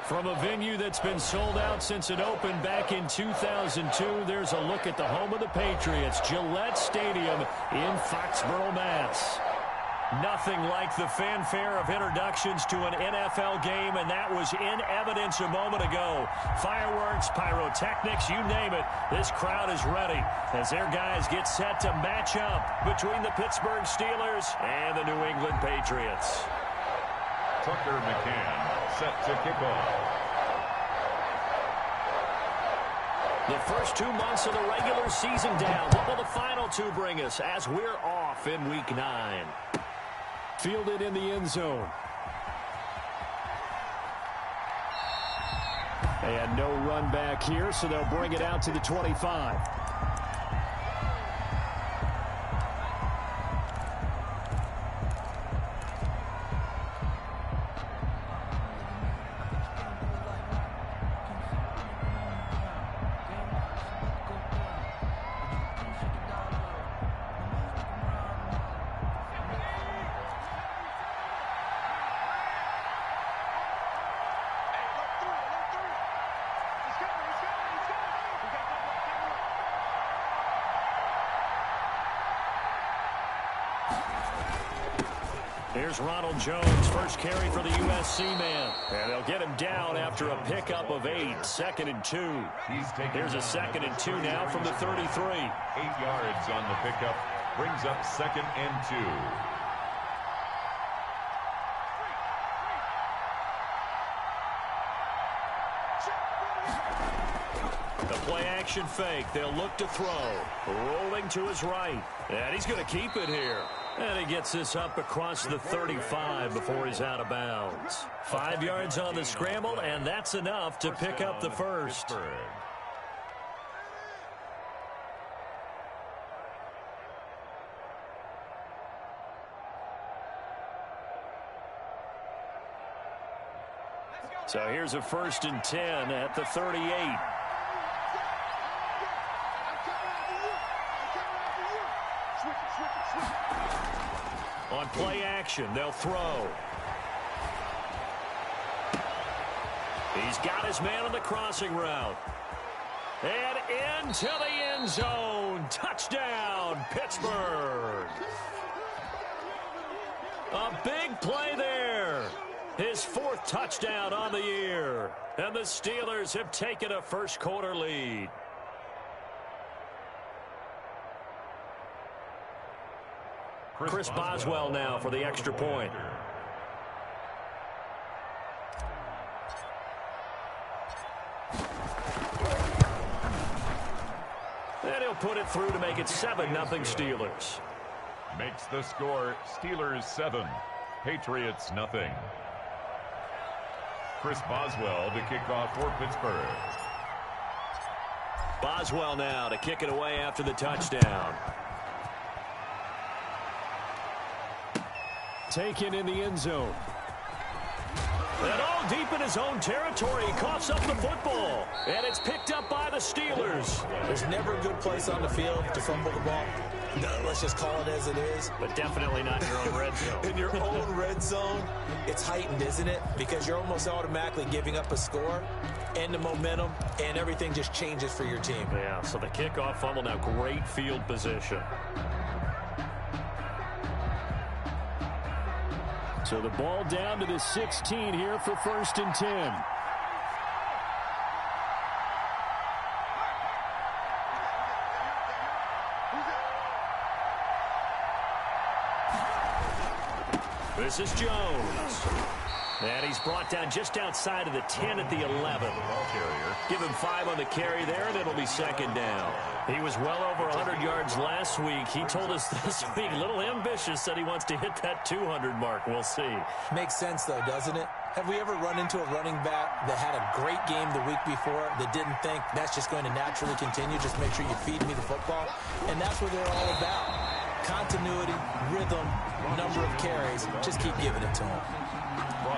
From a venue that's been sold out since it opened back in 2002, there's a look at the home of the Patriots, Gillette Stadium in Foxborough, Mass. Nothing like the fanfare of introductions to an NFL game, and that was in evidence a moment ago. Fireworks, pyrotechnics, you name it, this crowd is ready as their guys get set to match up between the Pittsburgh Steelers and the New England Patriots. Tucker McCann set to kick off. The first 2 months of the regular season down. What will the final 2 bring us as we're off in Week 9? Fielded in the end zone. And no run back here, so they'll bring it out to the 25. Here's Ronald Jones, first carry for the USC man. And they'll get him down after a pickup of 8, 2nd and 2. Here's a 2nd and 2 now from the 33. 8 yards on the pickup, brings up 2nd and 2. The play action fake. They'll look to throw. Rolling to his right. And he's going to keep it here. And he gets this up across the 35 before he's out of bounds. 5 yards on the scramble, and that's enough to pick up the first. So here's a 1st and 10 at the 38. On play action, they'll throw. He's got his man on the crossing route. And into the end zone. Touchdown, Pittsburgh. A big play there. His 4th touchdown on the year. And the Steelers have taken a first-quarter lead. Chris Boswell now for the extra point. And he'll put it through to make it 7-0 Steelers. Makes the score Steelers 7, Patriots nothing. Chris Boswell to kick off for Pittsburgh. Boswell now to kick it away after the touchdown. Taken in the end zone. And all deep in his own territory. He coughs up the football. And it's picked up by the Steelers. There's never a good place on the field to fumble the ball. No, let's just call it as it is. But definitely not in your own red zone. In your own red zone, it's heightened, isn't it? Because you're almost automatically giving up a score and the momentum, and everything just changes for your team. Yeah, so the kickoff fumble, now great field position. So the ball down to the 16 here for 1st and 10. This is Jones. And he's brought down just outside of the 10 at the 11. Give him 5 on the carry there, and it'll be 2nd down. He was well over 100 yards last week. He told us this week, a little ambitious, said he wants to hit that 200 mark. We'll see. Makes sense, though, doesn't it? Have we ever run into a running back that had a great game the week before that didn't think that's just going to naturally continue? Just make sure you feed me the football. And that's what they're all about. Continuity, rhythm, number of carries. Just keep giving it to them.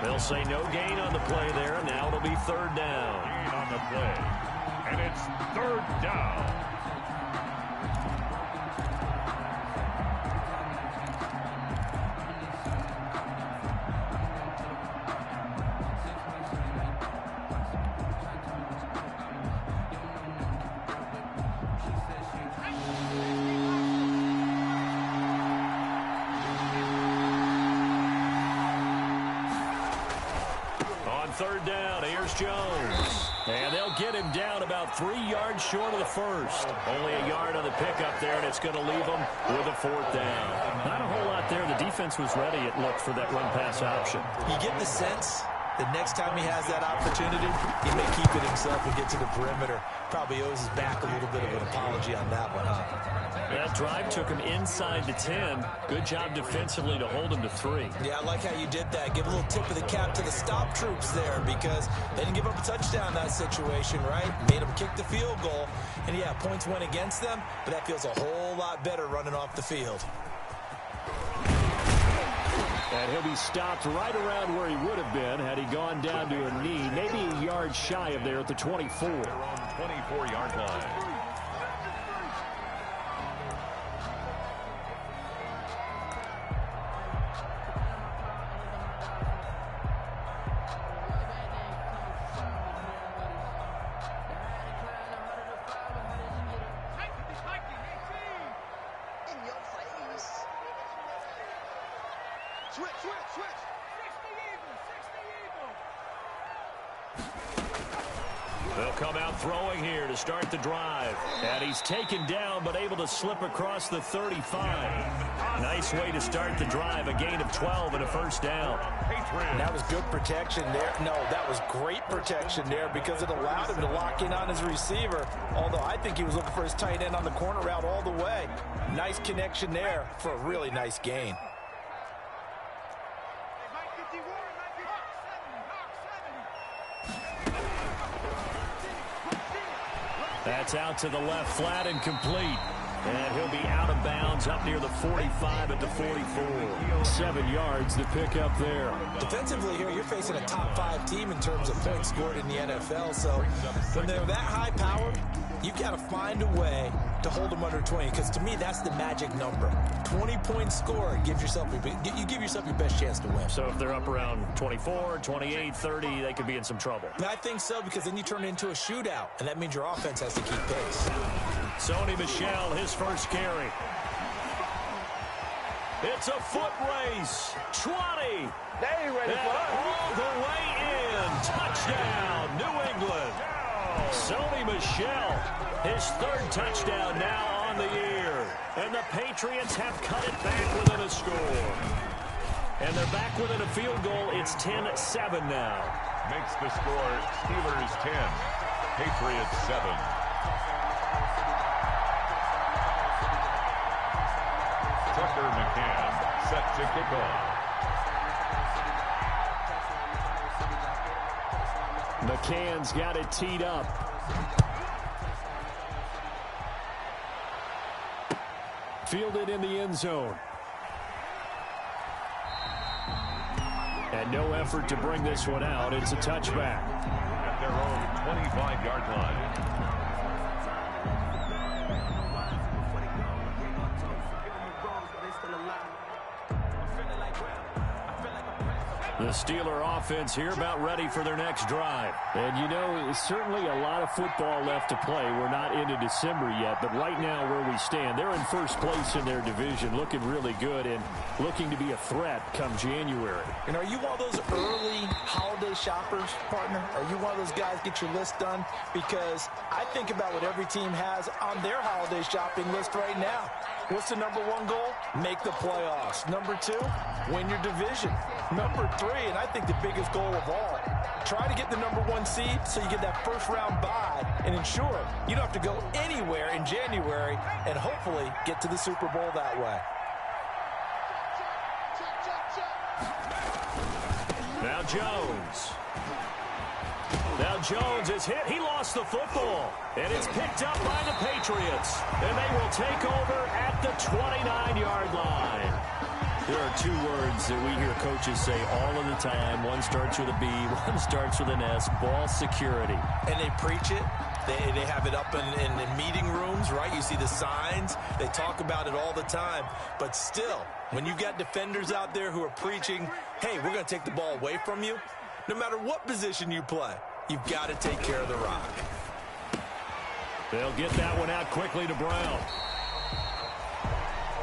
They'll say no gain on the play there. Now it'll be 3rd down. Gain on the play. And it's 3rd down. third down. Here's Jones. And they'll get him down about 3 yards short of the first. Only a yard on the pickup there, and it's going to leave them with a fourth down. Not a whole lot there. The defense was ready, it looked, for that run-pass option. You get the sense the next time he has that opportunity, he may keep it himself and get to the perimeter. Probably owes his back a little bit of an apology on that one, huh? That drive took him inside the 10. Good job defensively to hold him to 3. Yeah, I like how you did that. Give a little tip of the cap to the stop troops there, because they didn't give up a touchdown in that situation, right? Made them kick the field goal. And, yeah, points went against them, but that feels a whole lot better running off the field. And he'll be stopped right around where he would have been had he gone down to a knee, maybe a yard shy of there at the 24. Their own 24-yard line. They'll come out throwing here to start the drive. And he's taken down but able to slip across the 35. Nice way to start the drive. A gain of 12 and a first down. And that was good protection there. No, that was great protection there because it allowed him to lock in on his receiver. Although I think he was looking for his tight end on the corner route all the way. Nice connection there for a really nice gain. That's out to the left, flat and complete. And he'll be out of bounds up near the 45 at the 44. 7 yards to pick up there. Defensively here, you're facing a top 5 team in terms of points scored in the NFL. So when they're that high powered, you've got to find a way to hold them under 20. Because to me, that's the magic number. 20 points scored gives yourself you give yourself your best chance to win. So if they're up around 24, 28, 30, they could be in some trouble. I think so, because then you turn it into a shootout, and that means your offense has to keep pace. Sony Michel, his first carry. It's a foot race. 20. They ain't ready for us. All the way in. Touchdown, New England. Sony Michel, his 3rd touchdown now on the year. And the Patriots have cut it back within a score. And they're back within a field goal. It's 10-7 now. Makes the score Steelers 10, Patriots 7. Tucker McCann set to kick off. McCann's got it teed up. Fielded in the end zone. And no effort to bring this one out. It's a touchback. At their own 25-yard line. The Steeler offense here about ready for their next drive. And, you know, certainly a lot of football left to play. We're not into December yet, but right now where we stand, they're in first place in their division, looking really good and looking to be a threat come January. And are you one of those early holiday shoppers, partner? Are you one of those guys get your list done? Because I think about what every team has on their holiday shopping list right now. What's the number 1 goal? Make the playoffs. Number 2, win your division. Number 3, and I think the biggest goal of all, try to get the number 1 seed so you get that first-round bye and ensure you don't have to go anywhere in January and hopefully get to the Super Bowl that way. Now Jones. Now Jones is hit. He lost the football. And it's picked up by the Patriots. And they will take over at the 29-yard line. There are 2 words that we hear coaches say all of the time. One starts with a B, one starts with an S, ball security. And they preach it. They have it up in meeting rooms, right? You see the signs. They talk about it all the time. But still, when you've got defenders out there who are preaching, hey, we're going to take the ball away from you, no matter what position you play, you've got to take care of the rock. They'll get that one out quickly to Brown.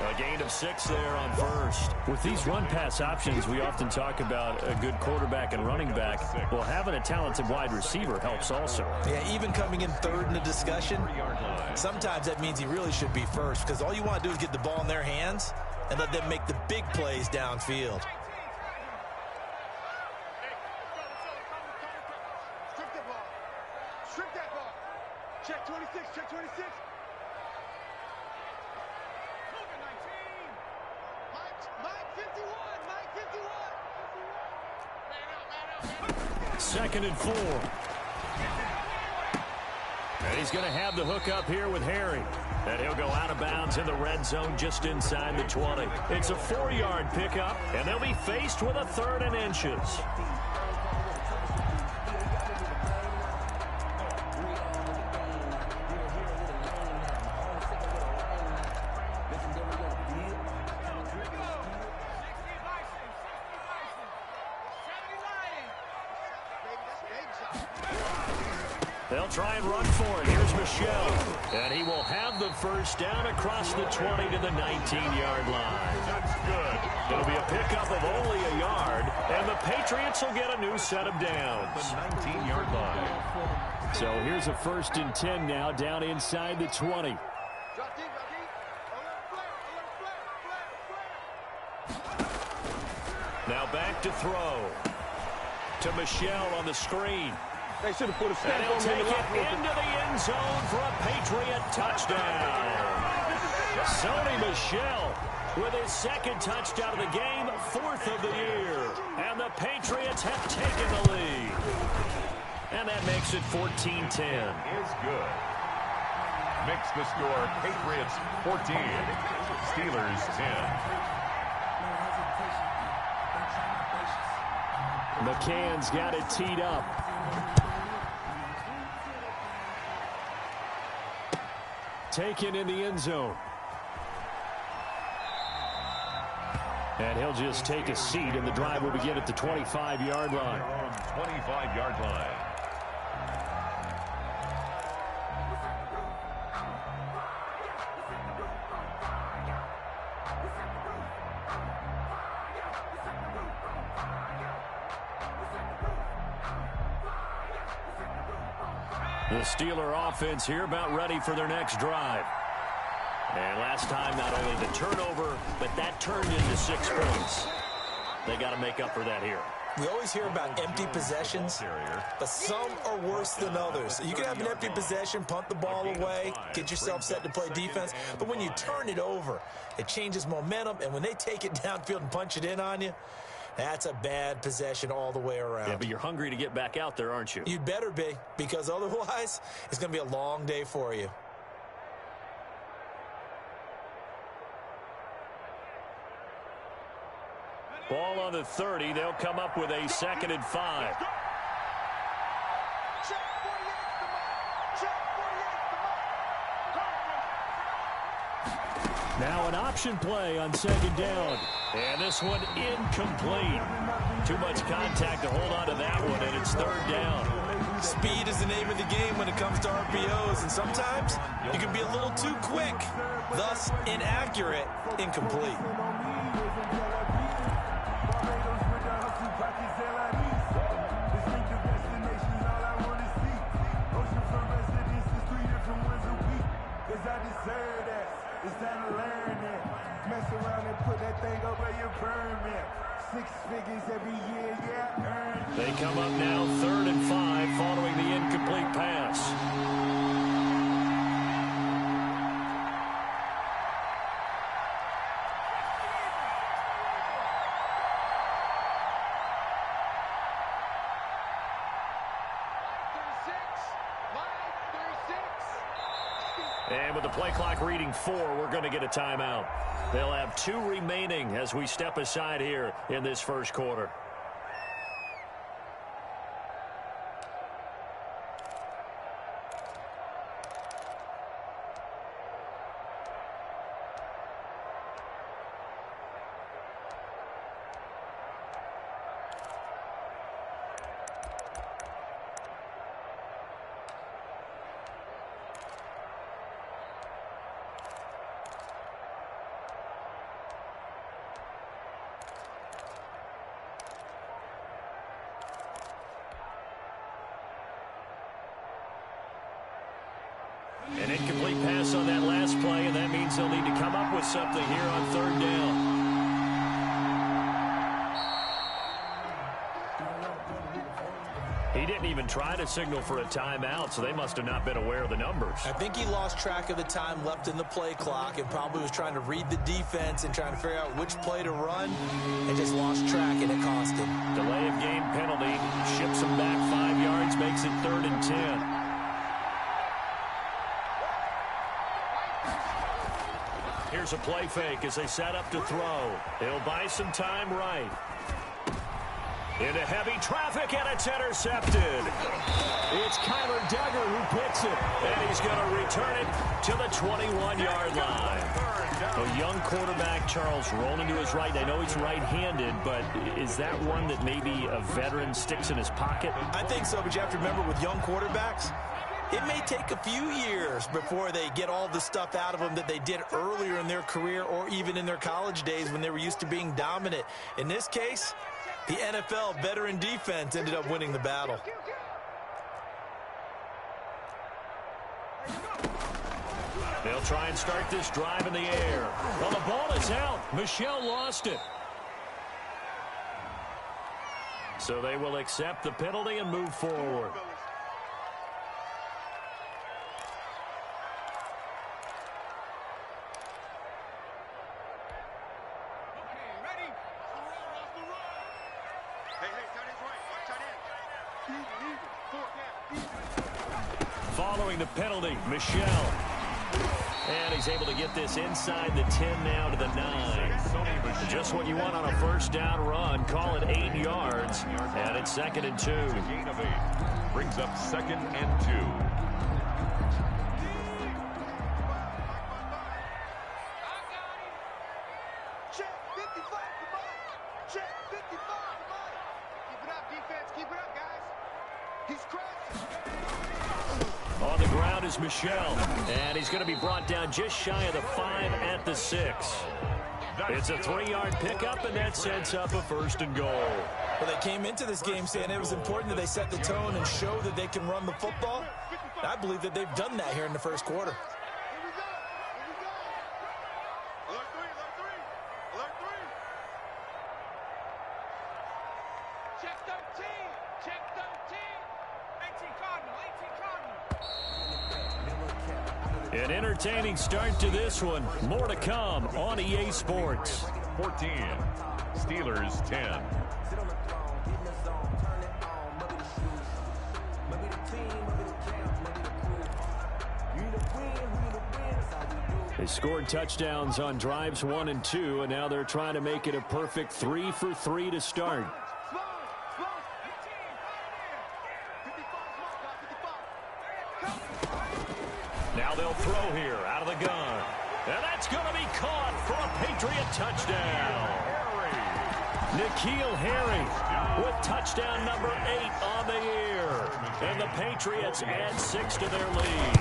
A gain of 6 there on first. With these run-pass options, we often talk about a good quarterback and running back. Well, having a talented wide receiver helps also. Yeah, even coming in third in the discussion, sometimes that means he really should be first, because all you want to do is get the ball in their hands and let them make the big plays downfield. Strip that ball. Check 26, check 26. Mike 51, Mike 51. Second and 4. And he's going to have the hook up here with Harry. And he'll go out of bounds in the red zone just inside the 20. It's a 4-yard pickup, and they'll be faced with a 3rd and inches. They'll try and run for it. Here's Michelle. And he will have the first down across the 20 to the 19-yard line. That's good. It'll be a pickup of only a yard, and the Patriots will get a new set of downs. The 19-yard line. So here's a 1st and 10 now down inside the 20. Drop deep, drop deep. Alert, flare. Now back to throw. To Michelle on the screen. They should have put a And stamp he'll on take him. it into the end zone for a Patriot touchdown. Sony Michel with his 2nd touchdown of the game, 4th of the year. And the Patriots have taken the lead. And that makes it 14-10. Is good. Makes the score Patriots 14, Steelers 10. McCann's got it teed up. Taken in the end zone. And he'll just take a seat, and the drive will begin at the 25-yard line. 25-yard line. The Steeler offense here about ready for their next drive. And last time, not only the turnover, but that turned into 6 points. They got to make up for that here. We always hear about empty possessions, but some are worse than others. You can have an empty possession, punt the ball away, get yourself set to play defense, but when you turn it over, it changes momentum, and when they take it downfield and punch it in on you, that's a bad possession all the way around. Yeah, but you're hungry to get back out there, aren't you? You'd better be, because otherwise, it's going to be a long day for you. Ball on the 30. They'll come up with a 2nd and 5. Now an option play on 2nd down. And this one incomplete. Too much contact to hold on to that one, and it's 3rd down. Speed is the name of the game when it comes to RPOs, and sometimes you can be a little too quick, thus inaccurate, incomplete. They come up now 3rd and 5 following the incomplete pass. And with the play clock reading 4, we're going to get a timeout. They'll have 2 remaining as we step aside here in this first quarter. means they'll need to come up with something here on third down. He didn't even try to signal for a timeout, so they must have not been aware of the numbers. I think he lost track of the time left in the play clock and probably was trying to read the defense and trying to figure out which play to run and just lost track, and it cost him. Delay of game penalty ships him back 5 yards, makes it 3rd and 10. Here's a play fake as they set up to throw. It'll buy some time right. Into heavy traffic, and it's intercepted. It's Kyler Duggar who picks it, and he's going to return it to the 21-yard line. A young quarterback, Charles, rolling to his right. I know he's right-handed, but is that one that maybe a veteran sticks in his pocket? I think so, but you have to remember with young quarterbacks, it may take a few years before they get all the stuff out of them that they did earlier in their career or even in their college days when they were used to being dominant. In this case, the NFL veteran defense ended up winning the battle. They'll try and start this drive in the air. Well, the ball is out. Michel lost it. So they will accept the penalty and move forward. Following the penalty, Michel. And he's able to get this inside the 10 now to the 9. Just what you want on a first down run. Call it 8 yards. And it's 2nd and 2. Gain of 8. Brings up 2nd and 2. Check 55, come on. Check 55, come on. Keep it up, defense. Keep it up, guys. He's crashing. On the ground is Michel. And he's going to be brought down just shy of the 5 at the 6. It's a 3-yard pickup, and that sets up a 1st and goal. Well, they came into this game saying it was important that they set the tone and show that they can run the football. And I believe that they've done that here in the first quarter. Here we go. Here we go. Alert 3, alert 3. Alert 3. Check 13. Check 13. 18 Cardinal. 18 Cardinal. An entertaining start to this one. More to come on EA Sports. 14. Steelers 10. They scored touchdowns on drives 1 and 2, and now they're trying to make it a perfect 3 for 3 to start. Now they'll throw here out of the gun. And that's going to be caught for a Patriot touchdown. N'Keal Harry with touchdown number 8 on the year. And the Patriots add 6 to their lead.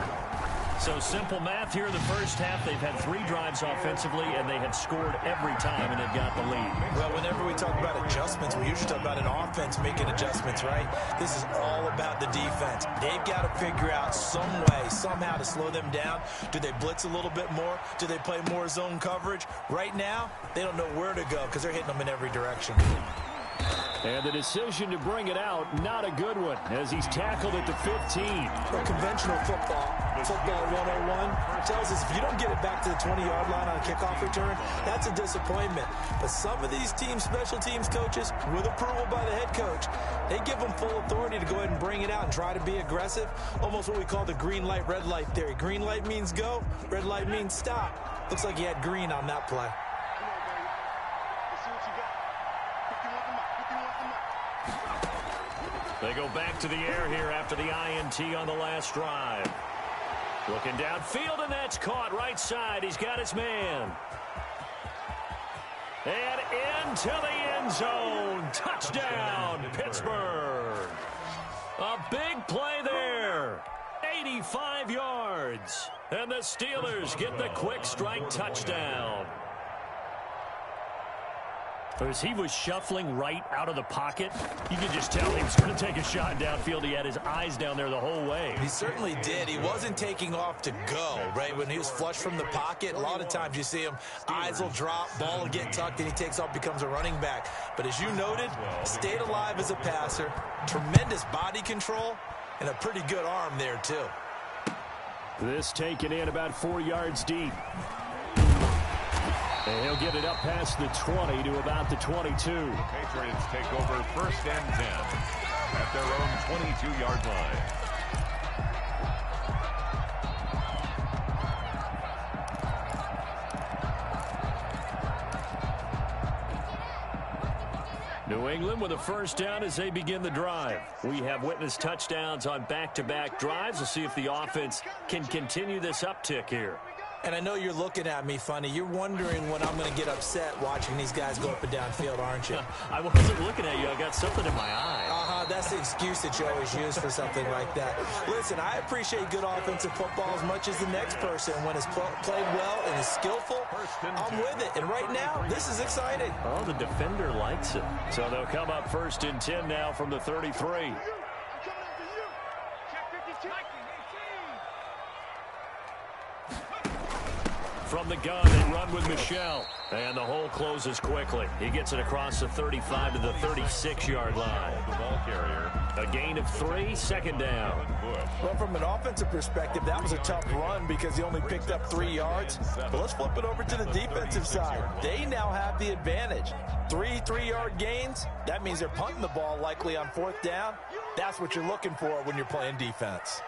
So simple math here in the first half. They've had 3 drives offensively, and they have scored every time, and they've got the lead. Well, whenever we talk about adjustments, we usually talk about an offense making adjustments, right? This is all about the defense. They've got to figure out some way, somehow to slow them down. Do they blitz a little bit more? Do they play more zone coverage? Right now, they don't know where to go because they're hitting them in every direction. And the decision to bring it out, not a good one, as he's tackled at the 15. Well, conventional football 101, tells us if you don't get it back to the 20-yard line on a kickoff return, that's a disappointment. But some of these teams, special teams coaches, with approval by the head coach, they give them full authority to go ahead and bring it out and try to be aggressive. Almost what we call the green light, red light theory. Green light means go, red light means stop. Looks like he had green on that play. They go back to the air here after the INT on the last drive. Looking downfield, and that's caught right side. He's got his man. And into the end zone. Touchdown, Pittsburgh. A big play there. 85 yards. And the Steelers get the quick strike touchdown. As he was shuffling right out of the pocket, you could just tell he was going to take a shot downfield. He had his eyes down there the whole way. He certainly did. He wasn't taking off to go, right? When he was flush from the pocket, a lot of times you see him, eyes will drop, ball will get tucked, and he takes off, becomes a running back. But as you noted, stayed alive as a passer, tremendous body control, and a pretty good arm there, too. This taken in about 4 yards deep. And he'll get it up past the 20 to about the 22. The Patriots take over 1st and 10 at their own 22-yard line. New England with a 1st down as they begin the drive. We have witnessed touchdowns on back-to-back drives. We'll see if the offense can continue this uptick here. And I know you're looking at me funny. You're wondering when I'm going to get upset watching these guys go up and down field, aren't you? I wasn't looking at you. I got something in my eye. That's the excuse that you always use for something like that. Listen, I appreciate good offensive football as much as the next person. When it's played well and is skillful, I'm with it. And right now, this is exciting. Oh, the defender likes it. So they'll come up 1st and 10 now from the 33. From the gun, they run with Michel. And the hole closes quickly. He gets it across the 35 to the 36-yard line. The ball carrier. A gain of 3, 2nd down. Well, from an offensive perspective, that was a tough run because he only picked up 3 yards. But let's flip it over to the defensive side. They now have the advantage. 3 3-yard gains. That means they're punting the ball likely on 4th down. That's what you're looking for when you're playing defense.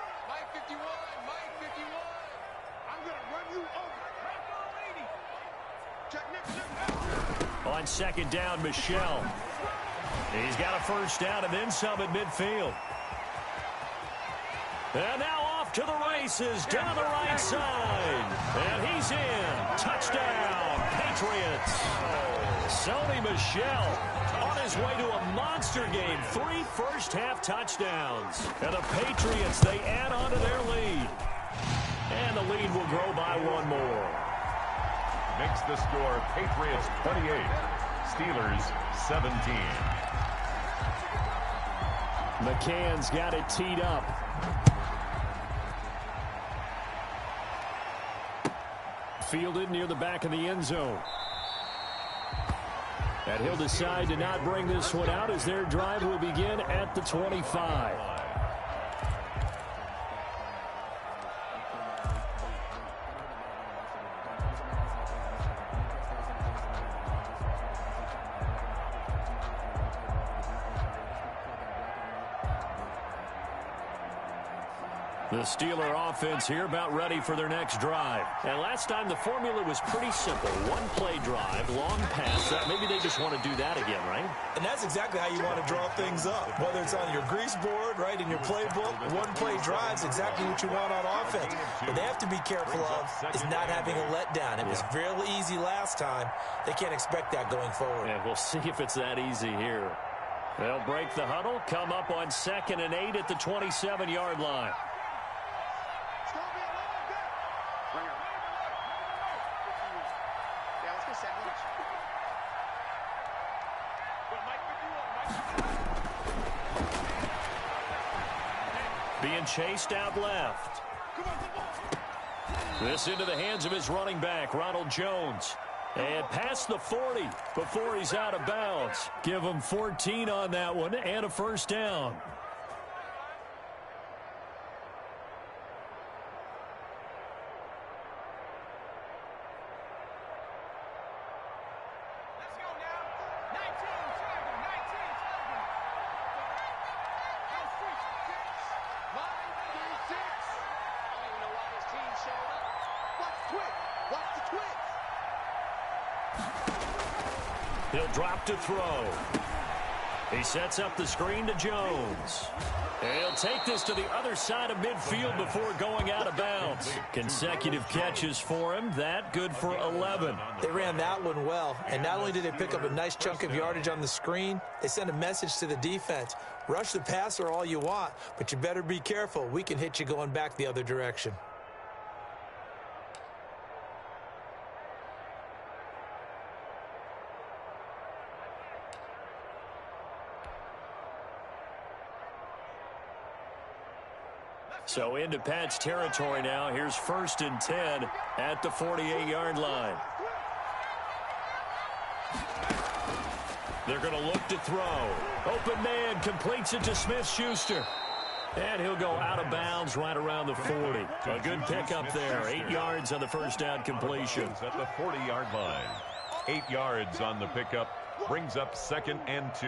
On 2nd down, Michel. He's got a 1st down and then some at midfield. And now off to the races down the right side. And he's in. Touchdown, Patriots. Sony Michel on his way to a monster game. 3 first-half touchdowns. And the Patriots, they add on to their lead. And the lead will grow by 1 more. Makes the score Patriots 28, Steelers 17. McCann's got it teed up. Fielded near the back of the end zone. And he'll decide to not bring this one out as their drive will begin at the 25. The Steeler offense here about ready for their next drive. And last time the formula was pretty simple. 1-play drive, long pass. Maybe they just want to do that again, right? And that's exactly how you want to draw things up. Whether it's on your grease board, right, in your playbook, 1-play drive is exactly what you want on offense. What they have to be careful of is not having a letdown. It was fairly easy last time. They can't expect that going forward. Yeah, we'll see if it's that easy here. They'll break the huddle, come up on 2nd and 8 at the 27-yard line. Being chased out left. This into the hands of his running back, Ronald Jones. And past the 40 before he's out of bounds. Give him 14 on that one and a 1st down. He'll drop to throw. He sets up the screen to Jones. And he'll take this to the other side of midfield before going out of bounds. Consecutive catches for him. That good for 11. They ran that one well. And not only did they pick up a nice chunk of yardage on the screen, they sent a message to the defense. Rush the passer all you want, but you better be careful. We can hit you going back the other direction. So into Pat's territory now. Here's 1st and 10 at the 48-yard line. They're going to look to throw. Open man completes it to Smith-Schuster. And he'll go out of bounds right around the 40. A good pickup there. 8 yards on the first down completion. At the 40-yard line. 8 yards on the pickup. Brings up 2nd and 2.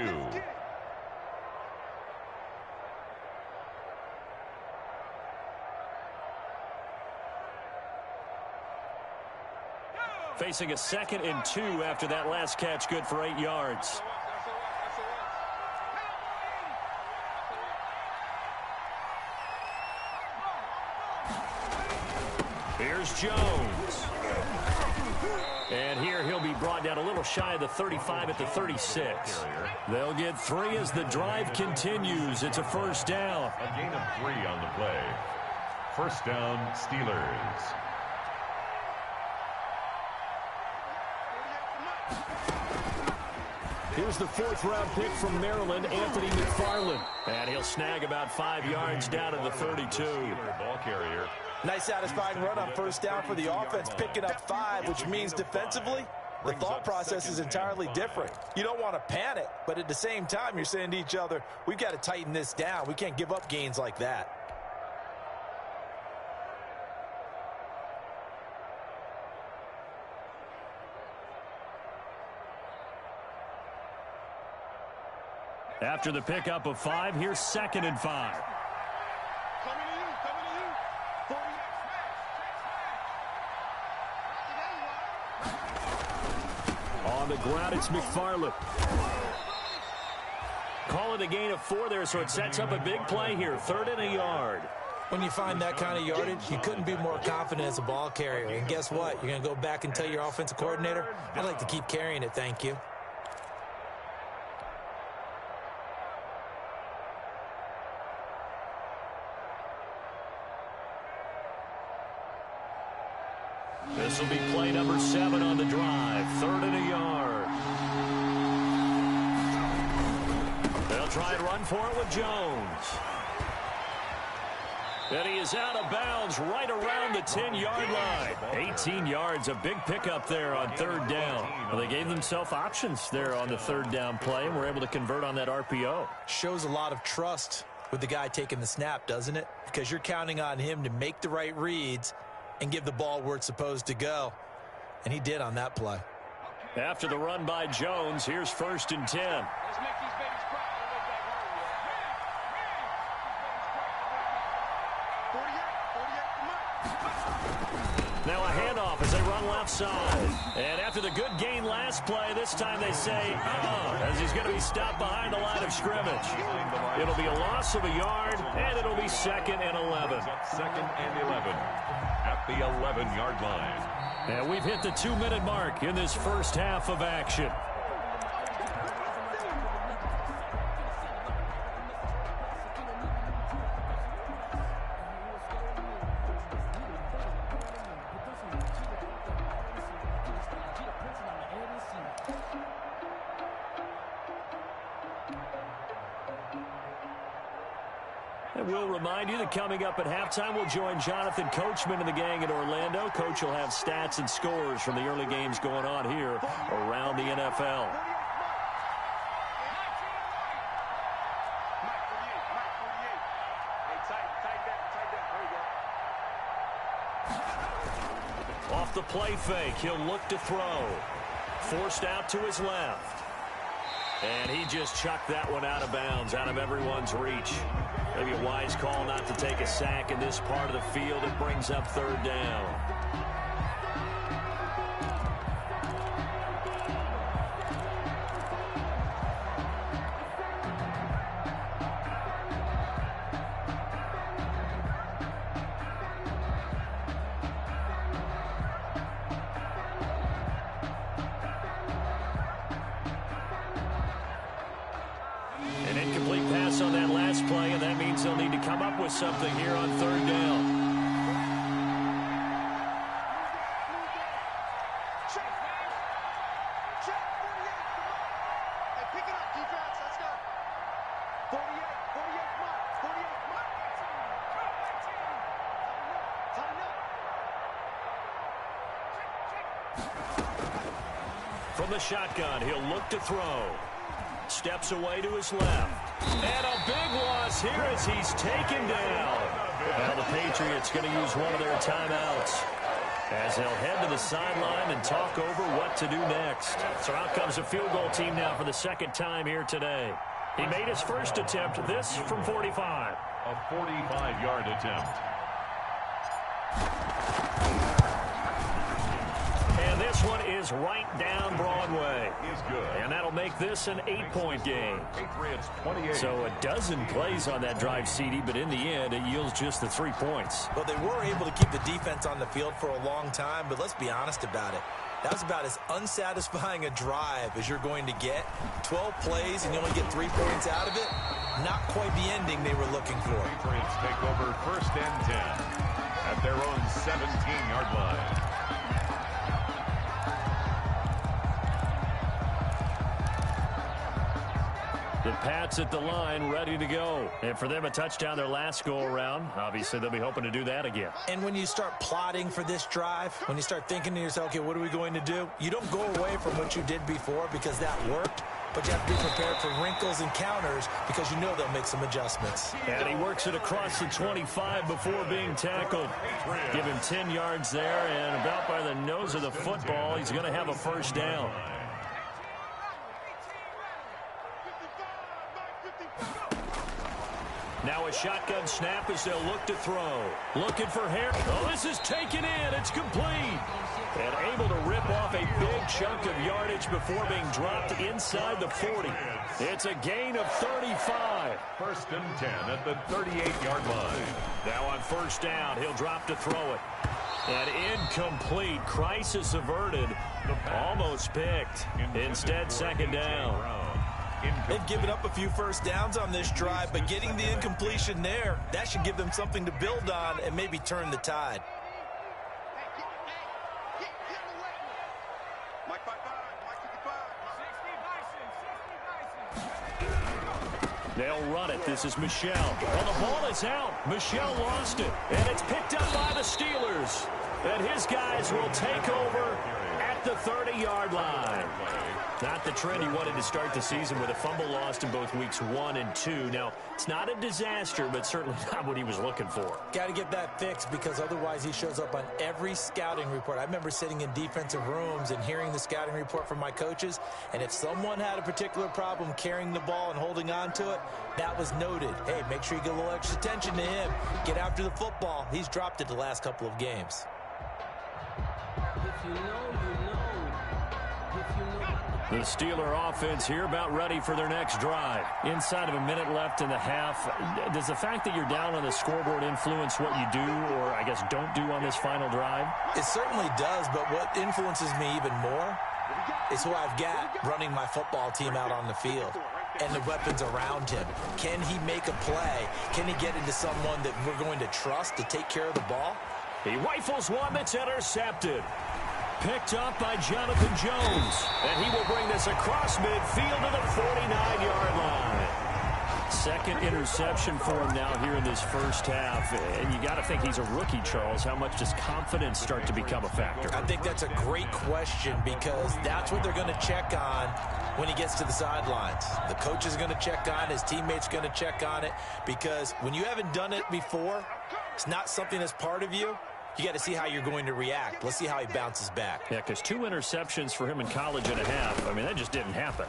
Facing a 2nd and 2 after that last catch, good for 8 yards. Here's Jones. And here he'll be brought down a little shy of the 35 at the 36. They'll get 3 as the drive continues. It's a 1st down. A gain of 3 on the play. 1st down, Steelers. Here's the 4th-round pick from Maryland, Anthony McFarland. And he'll snag about 5 yards down to the 32. Ball carrier. Nice satisfying run on 1st down for the offense, picking up 5, which means defensively, the thought process is entirely different. You don't want to panic, but at the same time, you're saying to each other, we've got to tighten this down. We can't give up gains like that. After the pickup of 5, here's 2nd and 5. Coming to you. 40 smash. On the ground, it's McFarland. Call it a gain of 4 there, so it sets up a big play here. 3rd and a yard. When you find that kind of yardage, you couldn't be more confident as a ball carrier. And guess what? You're going to go back and tell your offensive coordinator, I'd like to keep carrying it, thank you. This will be play number 7 on the drive. 3rd and a yard. They'll try and run for it with Jones. And he is out of bounds right around the 10-yard line. 18 yards, a big pickup there on 3rd down. Well, they gave themselves options there on the 3rd down play and were able to convert on that RPO. Shows a lot of trust with the guy taking the snap, doesn't it? Because you're counting on him to make the right reads and give the ball where it's supposed to go. And he did on that play. After the run by Jones, here's 1st and 10. Let's make these babies cry. 48, Now a handoff as they run left side. And after the good gain last play, this time they say, as he's going to be stopped behind the line of scrimmage. It'll be a loss of a yard, and it'll be 2nd and 11. 2nd and 11 at the 11-yard line. And we've hit the 2-minute mark in this first half of action. And we'll remind you that coming up at halftime, we'll join Jonathan Coachman and the gang in Orlando. Coach will have stats and scores from the early games going on here around the NFL. Off the play fake, he'll look to throw. Forced out to his left. And he just chucked that one out of bounds, out of everyone's reach. Maybe a wise call not to take a sack in this part of the field. It brings up 3rd down. An incomplete pass on that last play, and that means they'll need to come up with something here on 3rd down. From the shotgun, he'll look to throw. Steps away to his left. And a big loss here as he's taken down. Now the Patriots going to use one of their timeouts, as they'll head to the sideline and talk over what to do next. So out comes a field goal team now for the second time here today. He made his first attempt, this from 45. A 45-yard attempt. And this one is right down Broadway. Is good. And that'll make this an 8-point game. Patriots 28. So a dozen plays on that drive, CD, but in the end, it yields just the 3 points. Well, they were able to keep the defense on the field for a long time, but let's be honest about it. That was about as unsatisfying a drive as you're going to get. 12 plays and you only get 3 points out of it. Not quite the ending they were looking for. Patriots take over first and 10 at their own 17-yard line. The Pats at the line, ready to go. And for them, a touchdown their last go-around. Obviously, they'll be hoping to do that again. And when you start plotting for this drive, when you start thinking to yourself, okay, what are we going to do? You don't go away from what you did before because that worked, but you have to be prepared for wrinkles and counters because you know they'll make some adjustments. And he works it across the 25 before being tackled. Give him 10 yards there, and about by the nose of the football, he's going to have a first down. Now a shotgun snap as they'll look to throw. Looking for Harry. Oh, this is taken in. It's complete. And able to rip off a big chunk of yardage before being dropped inside the 40. It's a gain of 35. First and 10 at the 38-yard line. Now on first down, he'll drop to throw it. And incomplete. Crisis averted. Almost picked. Instead, second down. They've given up a few first downs on this drive, but getting the incompletion there, that should give them something to build on and maybe turn the tide. They'll run it. This is Michel. Well, the ball is out. Michel lost it, and it's picked up by the Steelers. And his guys will take over at the 30-yard line. Not the trend he wanted to start the season with a fumble lost in both weeks 1 and 2. Now, it's not a disaster, but certainly not what he was looking for. Got to get that fixed because otherwise he shows up on every scouting report. I remember sitting in defensive rooms and hearing the scouting report from my coaches, and if someone had a particular problem carrying the ball and holding on to it, that was noted. Hey, make sure you get a little extra attention to him. Get after the football. He's dropped it the last couple of games. If you know, you know. If you know. The Steeler offense here about ready for their next drive. Inside of a minute left in the half, does the fact that you're down on the scoreboard influence what you do or, I guess, don't do on this final drive? It certainly does, but what influences me even more is who I've got running my football team out on the field and the weapons around him. Can he make a play? Can he get into someone that we're going to trust to take care of the ball? He rifles one that's intercepted. Picked up by Jonathan Jones. And he will bring this across midfield to the 49-yard line. Second interception for him now here in this first half. And you got to think he's a rookie, Charles. How much does confidence start to become a factor? I think that's a great question because that's what they're going to check on when he gets to the sidelines. The coach is going to check on it. His teammates going to check on it because when you haven't done it before, it's not something that's part of you. You got to see how you're going to react. Let's see how he bounces back. Yeah, because 2 interceptions for him in college and a half. I mean, that just didn't happen.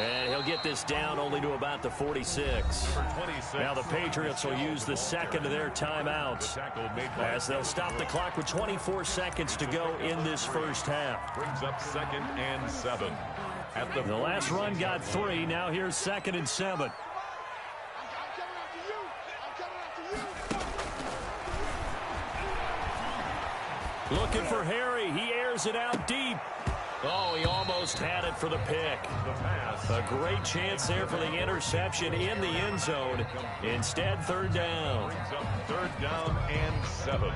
And he'll get this down only to about the 46. Now the Patriots will use the second of their timeouts as they'll stop the clock with 24 seconds to go in this first half. Brings up 2nd and 7. At the last run got 3. Now here's 2nd and 7. Looking for Harry. He airs it out deep. Oh, he almost had it for the pick. A great chance there for the interception in the end zone. Instead, third down. Brings up 3rd down and 7.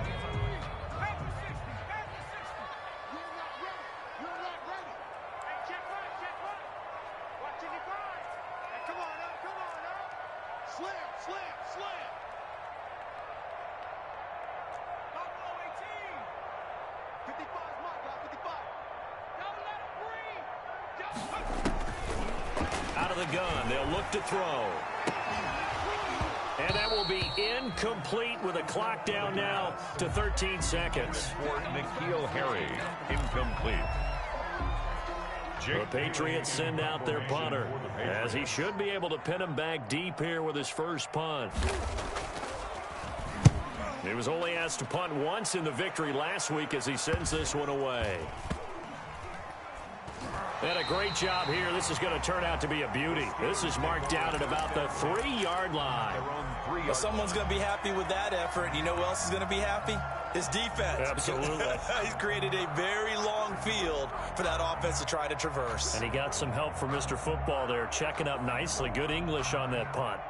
the gun. They'll look to throw. And that will be incomplete with a clock down now to 13 seconds. For N'Keal Harry, incomplete. The Patriots send out their punter, as he should be able to pin him back deep here with his first punt. He was only asked to punt once in the victory last week as he sends this one away. And a great job here. This is going to turn out to be a beauty. This is marked down at about the 3-yard line. Well, someone's going to be happy with that effort. You know who else is going to be happy? His defense. Absolutely. He's created a very long field for that offense to try to traverse. And he got some help from Mr. Football there, checking up nicely. Good English on that punt.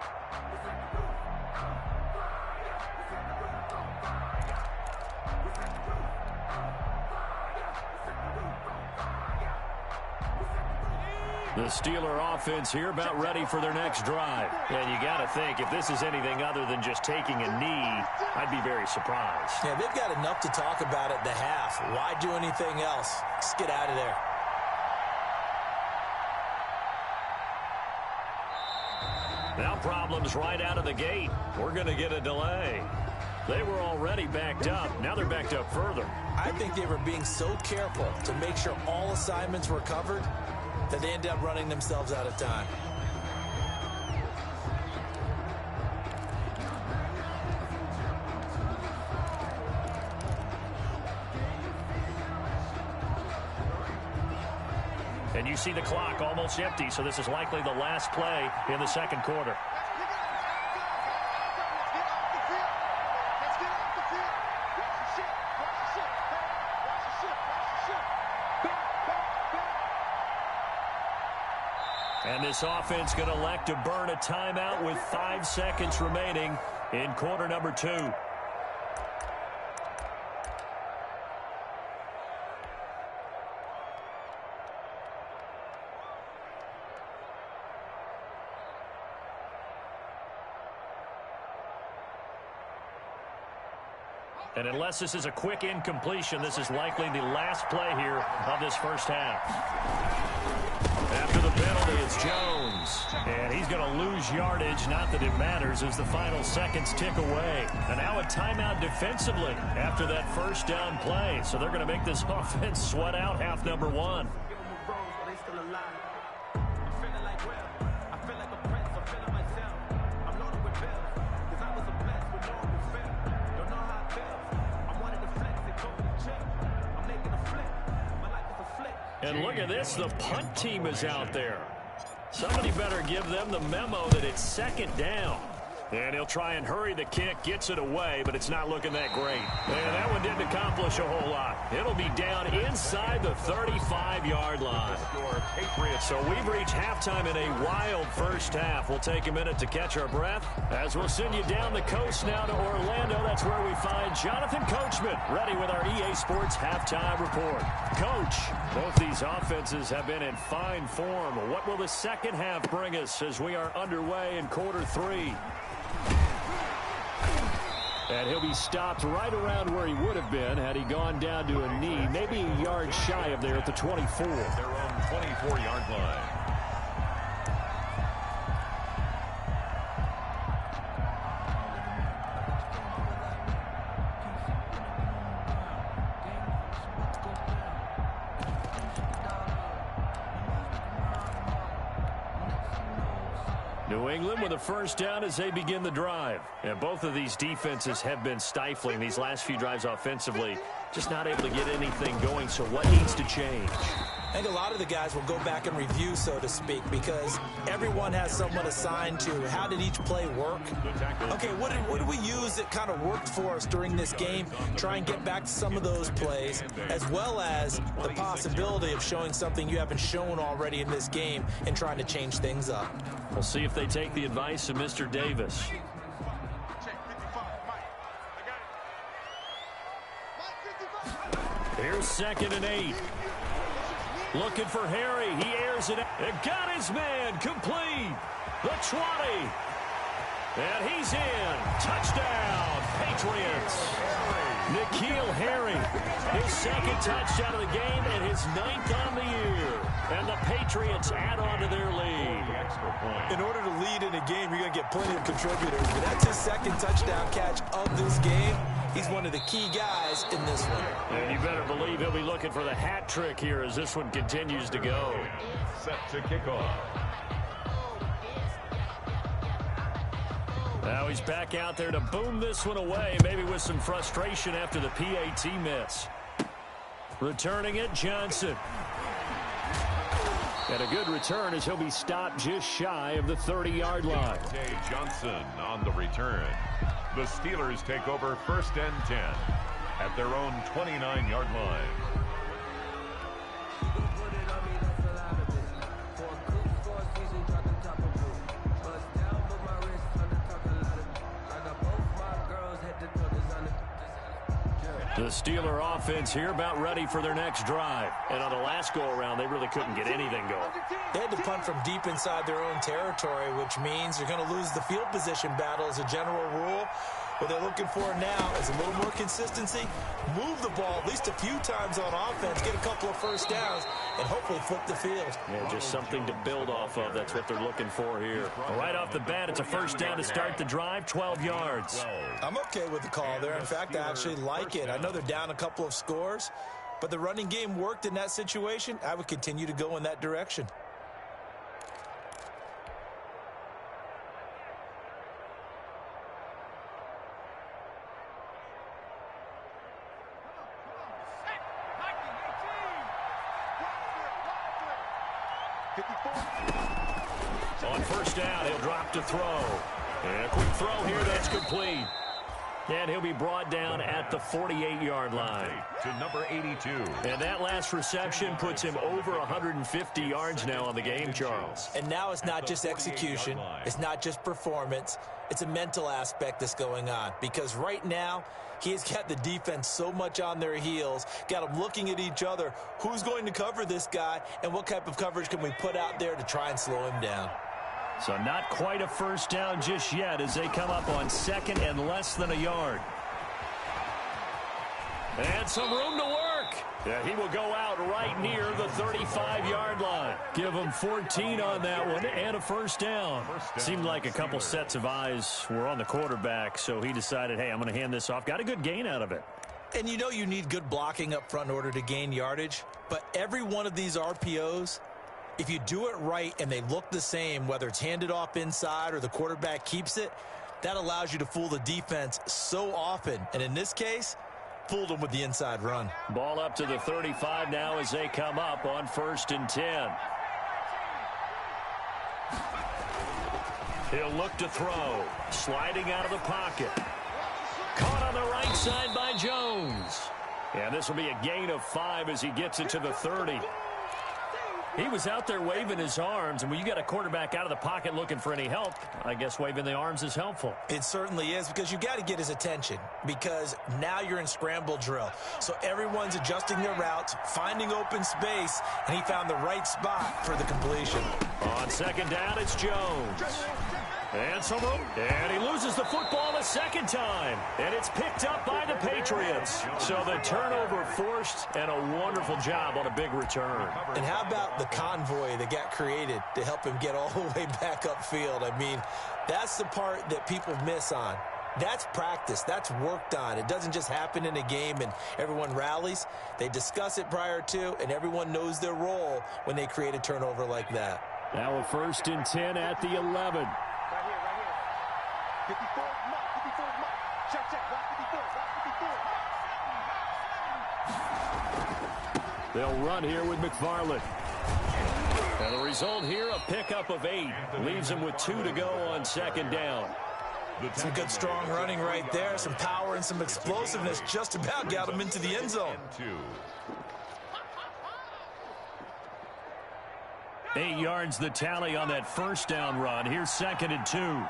The Steeler offense here about ready for their next drive. And you got to think, if this is anything other than just taking a knee, I'd be very surprised. Yeah, they've got enough to talk about at the half. Why do anything else? Just get out of there. Now problems right out of the gate. We're going to get a delay. They were already backed up. Now they're backed up further. I think they were being so careful to make sure all assignments were covered that they end up running themselves out of time. And you see the clock almost empty, so this is likely the last play in the second quarter. And this offense going to elect to burn a timeout with 5 seconds remaining in quarter number 2. And unless this is a quick incompletion, this is likely the last play here of this first half. After the penalty, it's Jones. And he's going to lose yardage. Not that it matters as the final seconds tick away. And now a timeout defensively after that first down play. So they're going to make this offense sweat out half number 1. And look at this, the punt team is out there. Somebody better give them the memo that it's second down. And he'll try and hurry the kick, gets it away, but it's not looking that great. And that one didn't accomplish a whole lot. It'll be down inside the 35-yard line. So we've reached halftime in a wild first half. We'll take a minute to catch our breath as we'll send you down the coast now to Orlando. That's where we find Jonathan Coachman ready with our EA Sports halftime report. Coach, both these offenses have been in fine form. What will the second half bring us as we are underway in quarter 3? And he'll be stopped right around where he would have been had he gone down to a knee, maybe a yard shy of there at the 24. Their own 24-yard line. New England with a first down as they begin the drive. And both of these defenses have been stifling these last few drives offensively. Just not able to get anything going, so what needs to change? I think a lot of the guys will go back and review, so to speak, because everyone has someone assigned to how did each play work. Okay, what did we use that kind of worked for us during this game? Try and get back to some of those plays, as well as the possibility of showing something you haven't shown already in this game and trying to change things up. We'll see if they take the advice of Mr. Davis. Here's 2nd and 8. Looking for Harry. He airs it. And got his man complete. The 20. And he's in. Touchdown, Patriots. N'Keal Harry. His 2nd touchdown of the game and his 9th on the year. And the Patriots add on to their lead. extra point. In order to lead in a game, you're going to get plenty of contributors. But that's his second touchdown catch of this game. He's one of the key guys in this one. And you better believe he'll be looking for the hat trick here as this one continues to go. Set to kick off. Now he's back out there to boom this one away, maybe with some frustration after the PAT miss. Returning it, Johnson. And a good return as he'll be stopped just shy of the 30-yard line. Johnson on the return. The Steelers take over 1st and 10 at their own 29-yard line. The Steeler offense here about ready for their next drive. And on the last go-around, they really couldn't get anything going. They had to punt from deep inside their own territory, which means you're going to lose the field position battle as a general rule. What they're looking for now is a little more consistency, move the ball at least a few times on offense, get a couple of first downs, and hopefully flip the field. Yeah, just something to build off of. That's what they're looking for here. Right off the bat, it's a first down to start the drive, 12 yards. I'm okay with the call there. In fact, I actually like it. I know they're down a couple of scores, but the running game worked in that situation. I would continue to go in that direction. On first down, he'll drop to throw. And a quick throw here, that's complete. And he'll be brought down at the 48-yard line. To number 82. And that last reception puts him over 150 yards now on the game, Charles. And now it's not just execution. It's not just performance. It's a mental aspect that's going on. Because right now, he's got the defense so much on their heels, got them looking at each other. Who's going to cover this guy, and what type of coverage can we put out there to try and slow him down? So not quite a first down just yet as they come up on second and less than a yard. And some room to work. Yeah, he will go out right near the 35-yard line. Give him 14 on that one and a first down. Seemed like a couple sets of eyes were on the quarterback, so he decided, hey, I'm going to hand this off. Got a good gain out of it. And you know you need good blocking up front in order to gain yardage, but every one of these RPOs, if you do it right and they look the same, whether it's handed off inside or the quarterback keeps it, that allows you to fool the defense so often. And in this case, fooled them with the inside run. Ball up to the 35 now as they come up on 1st and 10. He'll look to throw. Sliding out of the pocket. Caught on the right side by Jones. And this will be a gain of 5 as he gets it to the 30. He was out there waving his arms, and when you got a quarterback out of the pocket looking for any help, I guess waving the arms is helpful. It certainly is, because you got to get his attention, because now you're in scramble drill. So everyone's adjusting their routes, finding open space, and he found the right spot for the completion. On second down, it's Jones. And some room. And he loses the football a second time. And it's picked up by the Patriots. So the turnover forced, and a wonderful job on a big return. And how about the convoy that got created to help him get all the way back upfield? I mean, that's the part that people miss on. That's practice. That's worked on. It doesn't just happen in a game and everyone rallies. They discuss it prior to, and everyone knows their role when they create a turnover like that. Now a 1st and 10 at the 11. 54, mark, 54, mark. Check, block 54, block 54. They'll run here with McFarland. And the result here, a pickup of 8. Leaves him with 2 to go on second down. Some good strong running right there. Some power and some explosiveness just about got him into the end zone. 8 yards the tally on that first down run. Here's 2nd and 2.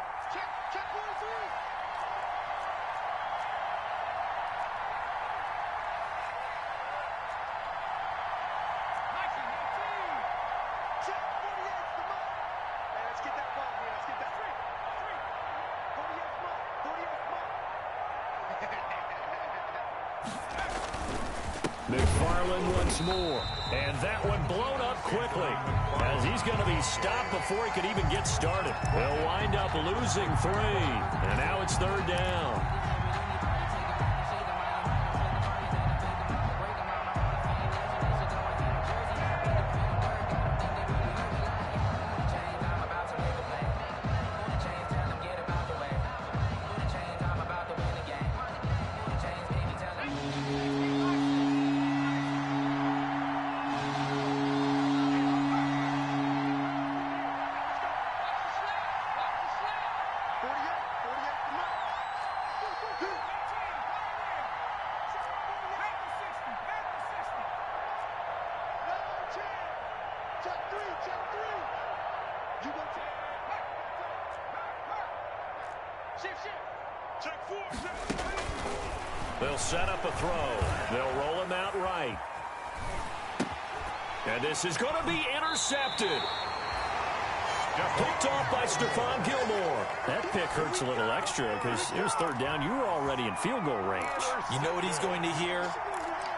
McFarland once more. And that one blown up quickly, as he's going to be stopped before he could even get started. They'll wind up losing 3, and now it's 3rd down. They'll set up a throw. They'll roll him out right. And this is going to be intercepted. Picked off by Stephon Gilmore. That pick hurts a little extra because it was 3rd down. You were already in field goal range. You know what he's going to hear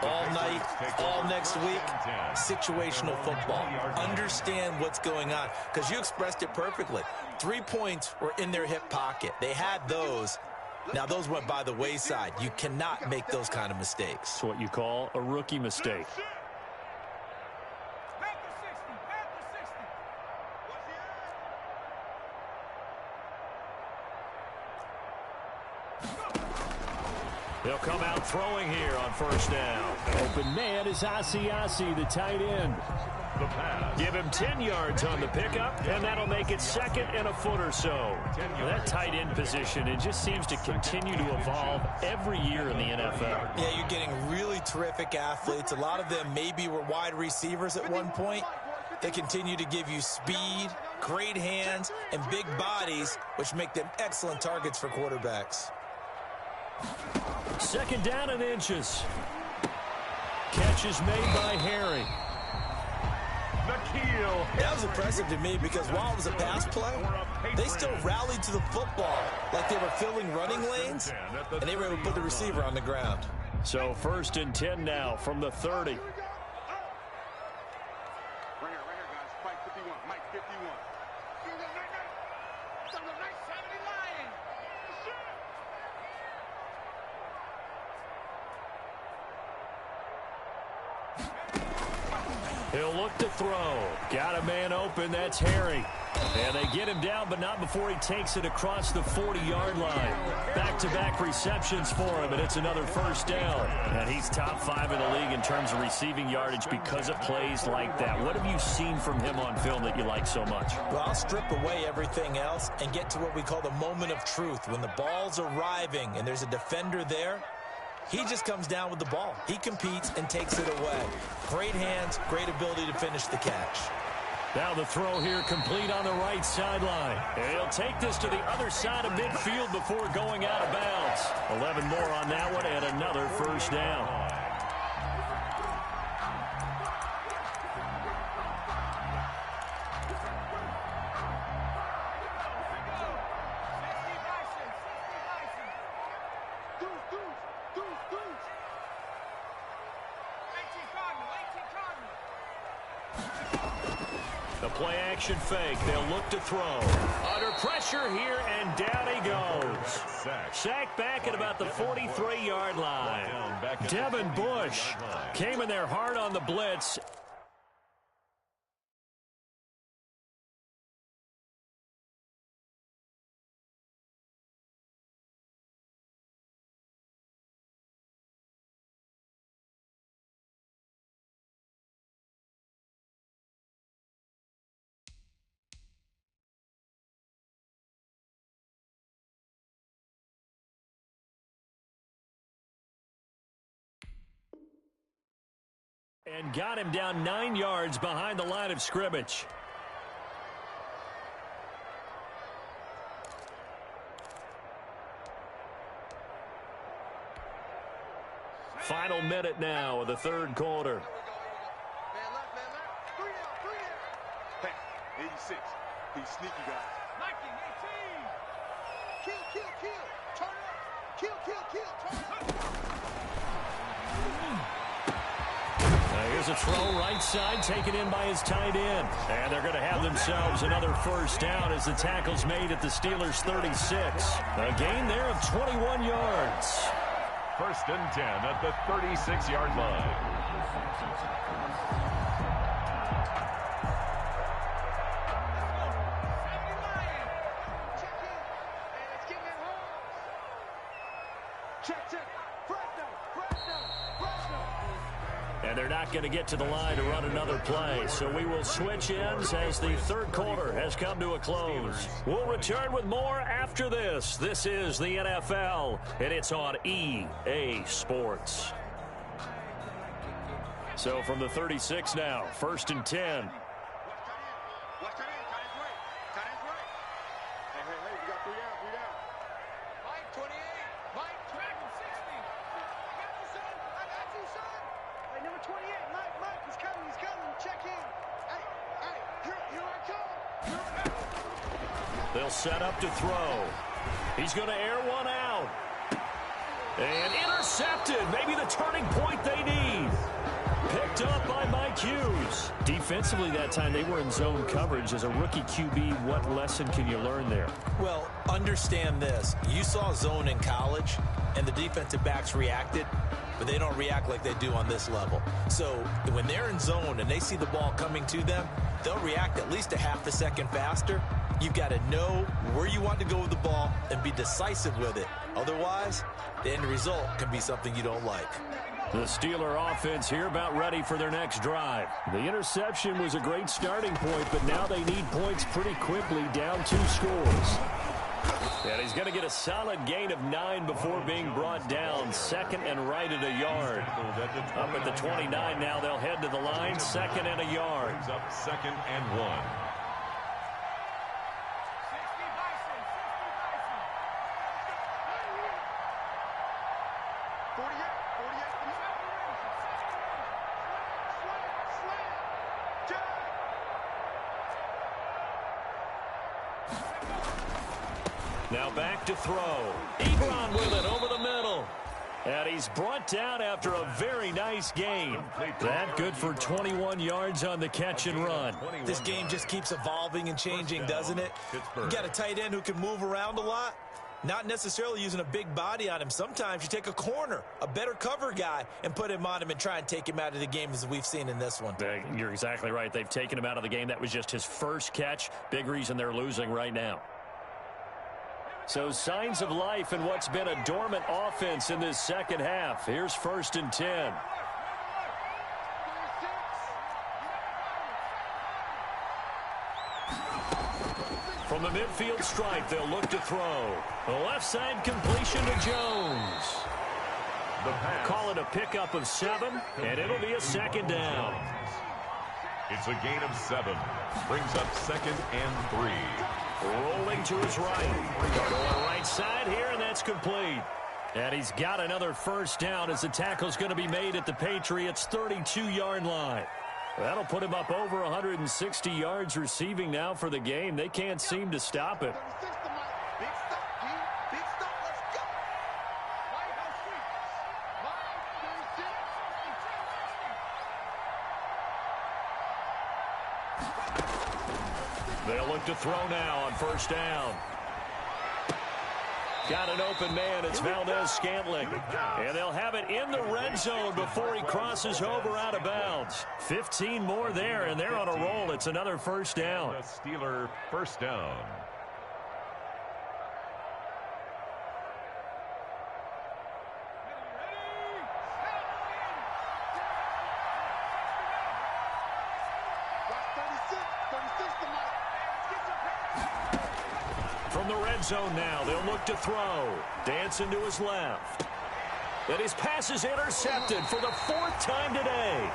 all night, all next week? Situational football. Understand what's going on, because you expressed it perfectly. 3 points were in their hip pocket. They had those. Now, those went by the wayside. You cannot make those kind of mistakes. It's what you call a rookie mistake. They'll come out throwing here on 1st down. Open man is Asiasi, the tight end. The pass. Give him 10 yards on the pickup, and that'll make it 2nd and a foot or so. That tight end position, it just seems to continue to evolve every year in the NFL. Yeah, you're getting really terrific athletes. A lot of them maybe were wide receivers at one point. They continue to give you speed, great hands, and big bodies, which make them excellent targets for quarterbacks. 2nd down and inches. Catch is made by Harry. That was impressive to me because while it was a pass play, they still rallied to the football like they were filling running lanes, and they were able to put the receiver on the ground. So 1st and 10 now from the 30. Right here, guys. Mike 51. Mike 51. He'll look to throw. Got a man open. That's Harry. And they get him down, but not before he takes it across the 40-yard line. Back-to-back receptions for him, and it's another 1st down. And he's top 5 in the league in terms of receiving yardage because of plays like that. What have you seen from him on film that you like so much? Well, I'll strip away everything else and get to what we call the moment of truth. When the ball's arriving and there's a defender there, he just comes down with the ball. He competes and takes it away. Great hands, great ability to finish the catch. Now the throw here complete on the right sideline. And he'll take this to the other side of midfield before going out of bounds. 11 more on that one and another 1st down. The play action fake. They'll look to throw. Under pressure here, and down he goes. Sacked back at about the 43-yard line. Devin Bush came in there hard on the blitz. And got him down 9 yards behind the line of scrimmage. Final minute now of the 3rd quarter. Man left, man left. 3 down. Hey, 86. He's sneaky, guys. 19, 18. Kill. Turn up. Kill. Turn up. Now Here's a throw right side taken in by his tight end. And they're going to have themselves another first down as the tackle's made at the Steelers' 36. A gain there of 21 yards. First and 10 at the 36-yard line. And they're not going to get to the line to run another play. So we will switch ends as the third quarter has come to a close. We'll return with more after this. This is the NFL, and it's on EA Sports. So from the 36 now, first and 10. They'll set up to throw. He's going to air one out. And intercepted. Maybe the turning point they need. Picked up by Mike Hughes. Defensively that time, they were in zone coverage. As a rookie QB, what lesson can you learn there? Well, understand this. You saw zone in college, and the defensive backs reacted, but they don't react like they do on this level. So when they're in zone and they see the ball coming to them, they'll react at least a half a second faster. You've got to know where you want to go with the ball and be decisive with it. Otherwise, the end result can be something you don't like. The Steeler offense here about ready for their next drive. The interception was a great starting point, but now they need points pretty quickly, down 2 scores. And he's going to get a solid gain of 9 before being brought down. Second and right at a yard. Up at the 29 now, they'll head to the line. Second and a yard. Brings up second and 1. Now back to throw. Ebron with it over the middle. And he's brought down after a very nice gain. That good for 21 yards on the catch and run. This game just keeps evolving and changing, doesn't it? You got a tight end who can move around a lot. Not necessarily using a big body on him. Sometimes you take a corner, a better cover guy, and put him on him and try and take him out of the game as we've seen in this one. You're exactly right. They've taken him out of the game. That was just his first catch. Big reason they're losing right now. So signs of life in what's been a dormant offense in this second half. Here's first and 10. From the midfield stripe, they'll look to throw. The left side completion to Jones. Call it a pickup of 7, and it'll be a second down. It's a gain of 7. Brings up second and 3. Rolling to his right. Going right side here, and that's complete. And he's got another first down as the tackle's going to be made at the Patriots' 32-yard line. That'll put him up over 160 yards receiving now for the game. They can't seem to stop him. They'll look to throw now on first down. Got an open man. It's Valdez-Scantling. And they'll have it in the red zone before he crosses over out of bounds. 15 more there, and they're on a roll. It's another first down. The Steeler first down. From the red zone now, they'll look to throw. Dancing to his left. And his pass is intercepted for the 4th time today.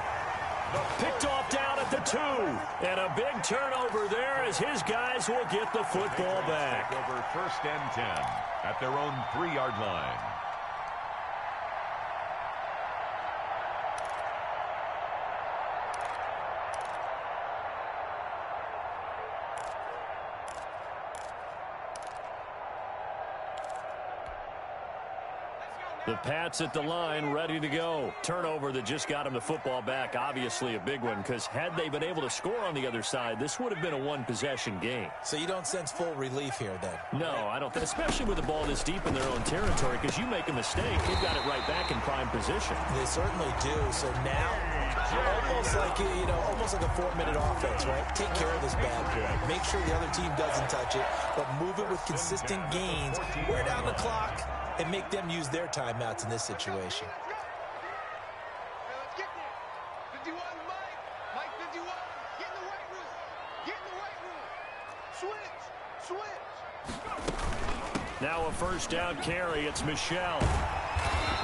Picked off down at the 2. And a big turnover there as his guys will get the football back. Over first and 10 at their own 3-yard line. The Pats at the line, ready to go. Turnover that just got him the football back. Obviously a big one, because had they been able to score on the other side, this would have been a one-possession game. So you don't sense full relief here, then? No, I don't think, especially with the ball this deep in their own territory, because you make a mistake, they've got it right back in prime position. They certainly do. So now, almost like a 4-minute offense, right? Take care of this bad boy. Make sure the other team doesn't touch it, but move it with consistent gains. Wear down the clock and make them use their timeouts in this situation. Let's get there. 51, Mike 51. Get in the weight room. Get in the weight room. Switch. Now a first down carry. It's Michel.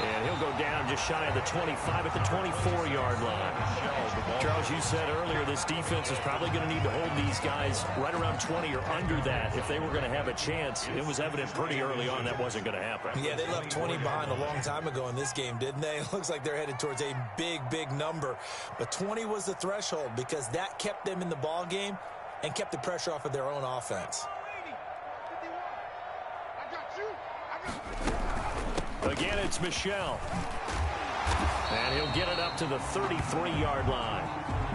And he'll go down just shy of the 25 at the 24-yard line. Charles, you said earlier this defense is probably going to need to hold these guys right around 20 or under that if they were going to have a chance. It was evident pretty early on that wasn't going to happen. Yeah, they left 20 behind a long time ago in this game, didn't they? It looks like they're headed towards a big, big number. But 20 was the threshold because that kept them in the ball game and kept the pressure off of their own offense. Again, it's Michel. And he'll get it up to the 33-yard line.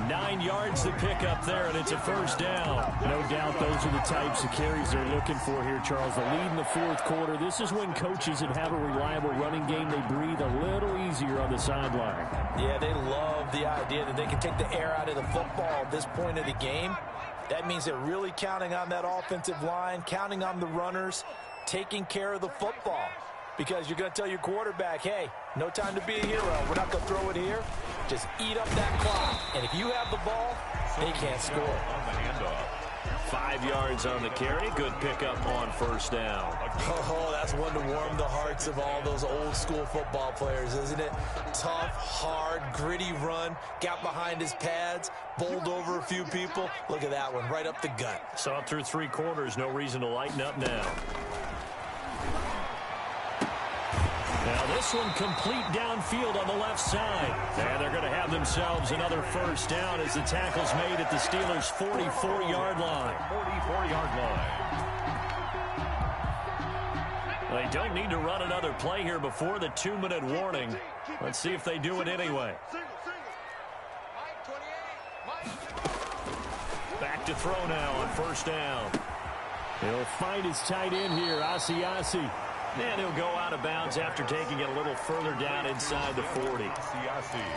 9 yards to pick up there, and it's a first down. No doubt those are the types of carries they're looking for here, Charles. The lead in the fourth quarter. This is when coaches that have a reliable running game, they breathe a little easier on the sideline. Yeah, they love the idea that they can take the air out of the football at this point of the game. That means they're really counting on that offensive line, counting on the runners, taking care of the football. Because you're going to tell your quarterback, hey, no time to be a hero. We're not going to throw it here. Just eat up that clock. And if you have the ball, they can't score. On the handoff. 5 yards on the carry. Good pickup on first down. Oh, that's one to warm the hearts of all those old school football players, isn't it? Tough, hard, gritty run. Got behind his pads, bowled over a few people. Look at that one, right up the gut. Saw it through 3 quarters. No reason to lighten up now. Now this one complete downfield on the left side. And they're going to have themselves another first down as the tackle's made at the Steelers' 44-yard line. 44-yard line. They don't need to run another play here before the 2-minute warning. Let's see if they do it anyway. Back to throw now on first down. He'll find his tight end here, Asiasi. And he'll go out of bounds after taking it a little further down inside the 40.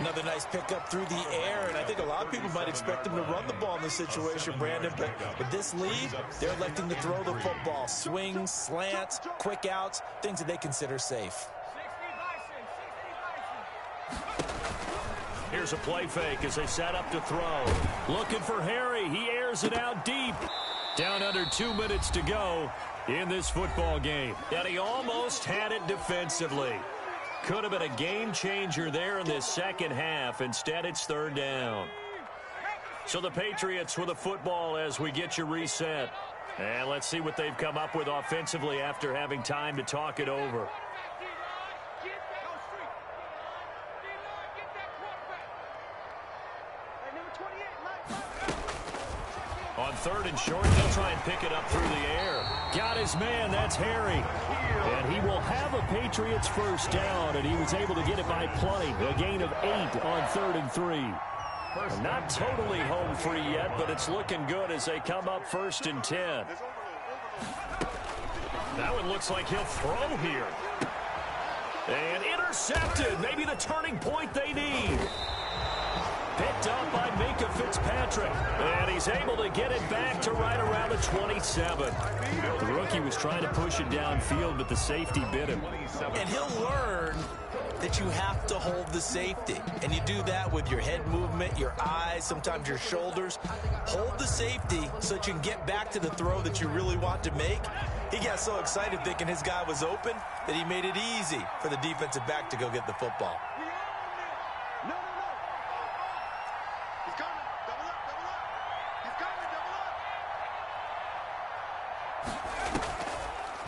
Another nice pickup through the air, and I think a lot of people might expect him to run the ball in this situation, Brandon. But with this lead, they're electing to throw the football. Swings, slants, quick outs, things that they consider safe. Here's a play fake as they set up to throw. Looking for Harry. He airs it out deep. Down under 2 minutes to go in this football game. And he almost had it defensively. Could have been a game changer there in this second half. Instead, it's third down. So the Patriots with a football as we get you reset. And let's see what they've come up with offensively after having time to talk it over. On third and short, they'll try and pick it up through the air. Got his man, that's Harry. And he will have a Patriots first down, and he was able to get it by plenty. A gain of 8 on 3rd and 3. Not totally home free yet, but it's looking good as they come up 1st and 10. That one looks like he'll throw here. And intercepted, maybe the turning point they need. Picked up by Minka Fitzpatrick. And he's able to get it back to right around the 27. The rookie was trying to push it downfield, but the safety bit him. And he'll learn that you have to hold the safety. And you do that with your head movement, your eyes, sometimes your shoulders. Hold the safety so that you can get back to the throw that you really want to make. He got so excited thinking his guy was open that he made it easy for the defensive back to go get the football.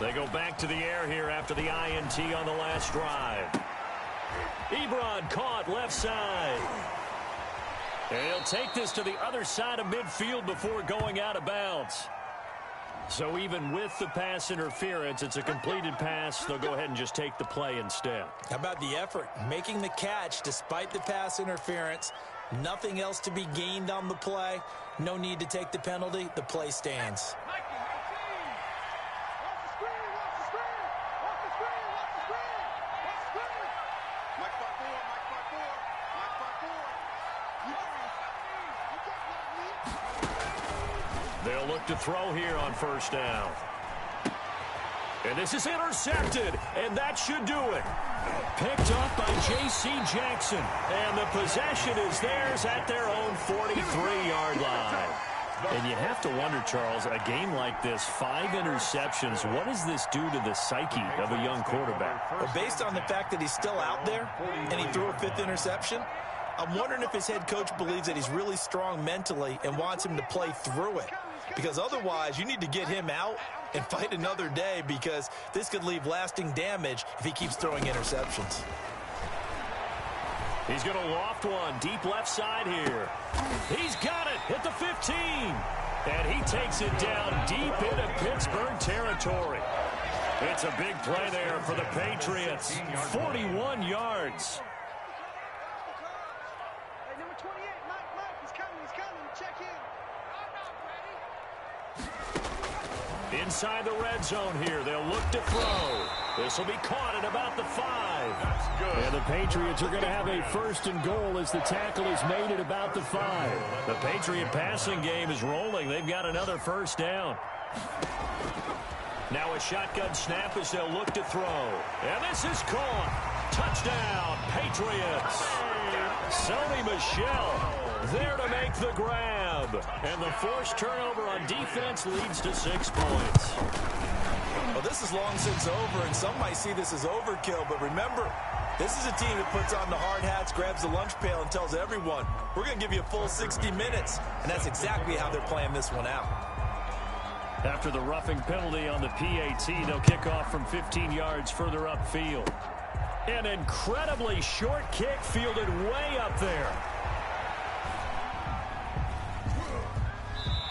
They go back to the air here after the INT on the last drive. Ebron caught left side. And he'll take this to the other side of midfield before going out of bounds. So even with the pass interference, it's a completed pass. They'll go ahead and just take the play instead. How about the effort? Making the catch despite the pass interference. Nothing else to be gained on the play. No need to take the penalty. The play stands. They'll look to throw here on first down. And this is intercepted, and that should do it. Picked up by J.C. Jackson, and the possession is theirs at their own 43-yard line. And you have to wonder, Charles, a game like this, 5 interceptions, what does this do to the psyche of a young quarterback? Well, based on the fact that he's still out there and he threw a 5th interception, I'm wondering if his head coach believes that he's really strong mentally and wants him to play through it. Because otherwise, you need to get him out and fight another day, because this could leave lasting damage if he keeps throwing interceptions. He's going to loft one deep left side here. He's got it at the 15. And he takes it down deep into Pittsburgh territory. It's a big play there for the Patriots. 41 yards. Hey, number 28, Mike, he's coming, check in. Inside the red zone here, they'll look to throw. This will be caught at about the 5. That's good. And the Patriots are going to have a 1st and goal as the tackle is made at about the 5. The Patriot passing game is rolling. They've got another first down. Now a shotgun snap as they'll look to throw. And this is caught. Touchdown, Patriots. Sony Michel there to make the grab. And the forced turnover on defense leads to 6 points. Well, this is long since over, and some might see this as overkill. But remember, this is a team that puts on the hard hats, grabs the lunch pail, and tells everyone, we're going to give you a full 60 minutes. And that's exactly how they're playing this one out. After the roughing penalty on the PAT, they'll kick off from 15 yards further upfield. An incredibly short kick fielded way up there.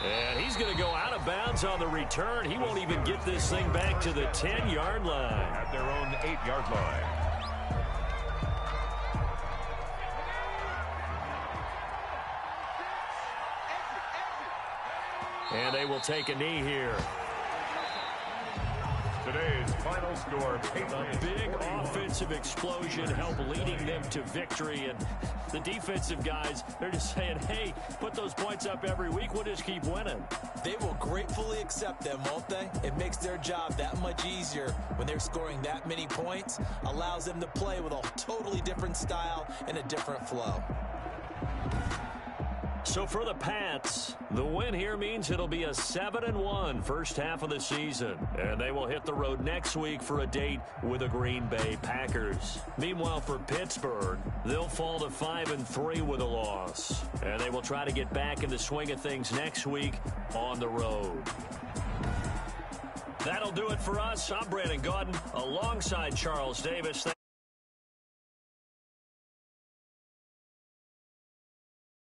And he's going to go out of bounds on the return. He won't even get this thing back to the 10-yard line. At their own 8-yard line. And they will take a knee here. Today's final score. A big offensive explosion helped leading them to victory. And the defensive guys, they're just saying, hey, put those points up every week. We'll just keep winning. They will gratefully accept them, won't they? It makes their job that much easier when they're scoring that many points. Allows them to play with a totally different style and a different flow. So for the Pats, the win here means it'll be a 7-1 first half of the season. And they will hit the road next week for a date with the Green Bay Packers. Meanwhile, for Pittsburgh, they'll fall to 5-3 with a loss. And they will try to get back in the swing of things next week on the road. That'll do it for us. I'm Brandon Gaudin alongside Charles Davis.